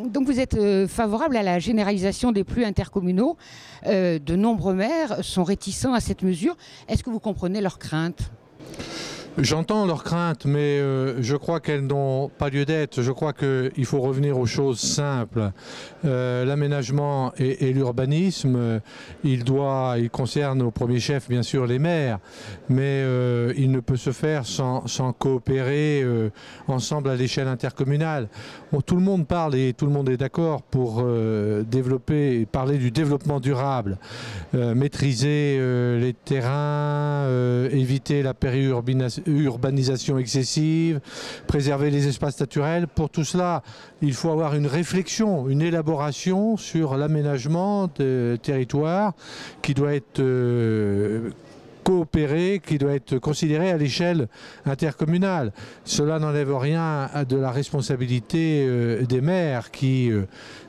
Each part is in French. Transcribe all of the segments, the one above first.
Donc vous êtes favorable à la généralisation des flux intercommunaux. De nombreux maires sont réticents à cette mesure. Est-ce que vous comprenez leurs craintes ? J'entends leurs craintes, mais je crois qu'elles n'ont pas lieu d'être. Je crois qu'il faut revenir aux choses simples. L'aménagement et l'urbanisme, il concerne au premier chef, bien sûr, les maires, mais il ne peut se faire sans coopérer ensemble à l'échelle intercommunale. Bon, tout le monde parle et tout le monde est d'accord pour parler du développement durable, maîtriser les terrains, éviter la urbanisation excessive, préserver les espaces naturels. Pour tout cela, il faut avoir une réflexion, une élaboration sur l'aménagement de territoire qui doit être coopéré, qui doit être considéré à l'échelle intercommunale. Cela n'enlève rien de la responsabilité des maires qui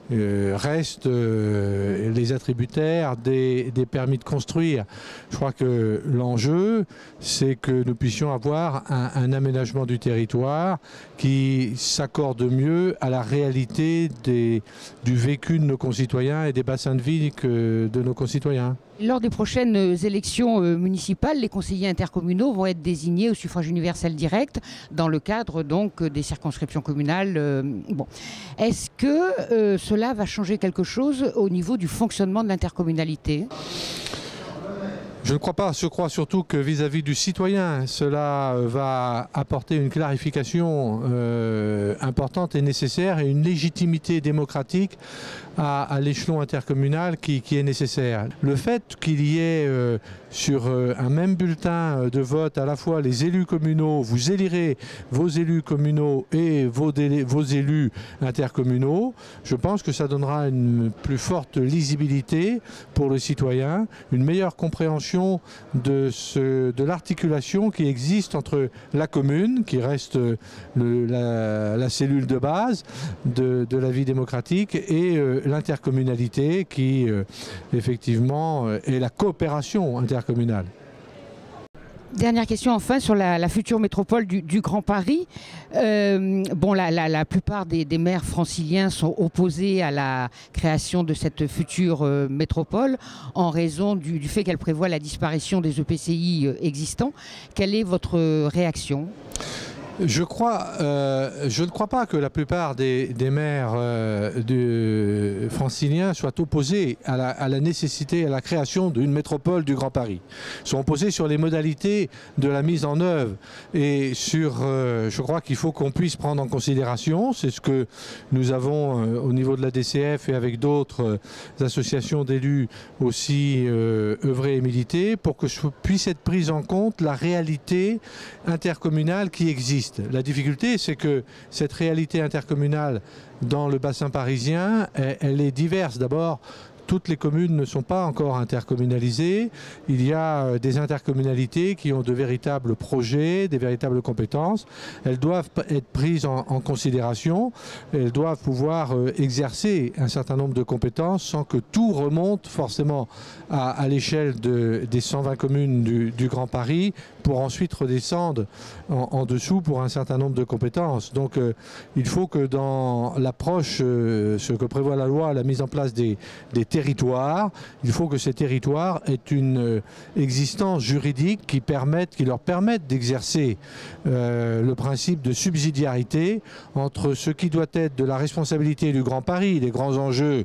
restent les attributaires des permis de construire. Je crois que l'enjeu, c'est que nous puissions avoir un aménagement du territoire qui s'accorde mieux à la réalité du vécu de nos concitoyens et des bassins de vie de nos concitoyens. Lors des prochaines élections municipales, les conseillers intercommunaux vont être désignés au suffrage universel direct dans le cadre donc des circonscriptions communales. Bon. Est-ce que cela va changer quelque chose au niveau du fonctionnement de l'intercommunalité ? Je ne crois pas. Je crois surtout que vis-à-vis du citoyen, cela va apporter une clarification importante et nécessaire et une légitimité démocratique à l'échelon intercommunal qui est nécessaire. Le fait qu'il y ait sur un même bulletin de vote à la fois les élus communaux, vous élirez vos élus communaux et vos élus intercommunaux, je pense que ça donnera une plus forte lisibilité pour le citoyen, une meilleure compréhension de l'articulation qui existe entre la commune, qui reste la cellule de base de la vie démocratique, et l'intercommunalité qui effectivement est la coopération intercommunale. Dernière question enfin sur la future métropole du Grand Paris. La plupart des maires franciliens sont opposés à la création de cette future métropole en raison du fait qu'elle prévoit la disparition des EPCI existants. Quelle est votre réaction ? Je ne crois pas que la plupart des maires franciliens soient opposés à la nécessité, à la création d'une métropole du Grand Paris. Ils sont opposés sur les modalités de la mise en œuvre et je crois qu'il faut qu'on puisse prendre en considération, c'est ce que nous avons au niveau de la DCF et avec d'autres associations d'élus aussi œuvré et milité, pour que puisse être prise en compte la réalité intercommunale qui existe. La difficulté, c'est que cette réalité intercommunale dans le bassin parisien, elle est diverse. D'abord, toutes les communes ne sont pas encore intercommunalisées. Il y a des intercommunalités qui ont de véritables projets, des véritables compétences. Elles doivent être prises en considération. Elles doivent pouvoir exercer un certain nombre de compétences sans que tout remonte forcément à l'échelle des 120 communes du Grand Paris pour ensuite redescendre en dessous pour un certain nombre de compétences. Donc il faut que dans l'approche, ce que prévoit la loi, la mise en place des territoires, il faut que ces territoires aient une existence juridique qui leur permette d'exercer le principe de subsidiarité entre ce qui doit être de la responsabilité du Grand Paris, les grands enjeux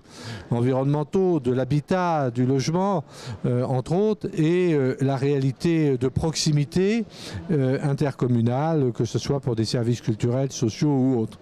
environnementaux, de l'habitat, du logement, entre autres, et la réalité de proximité intercommunale, que ce soit pour des services culturels, sociaux ou autres.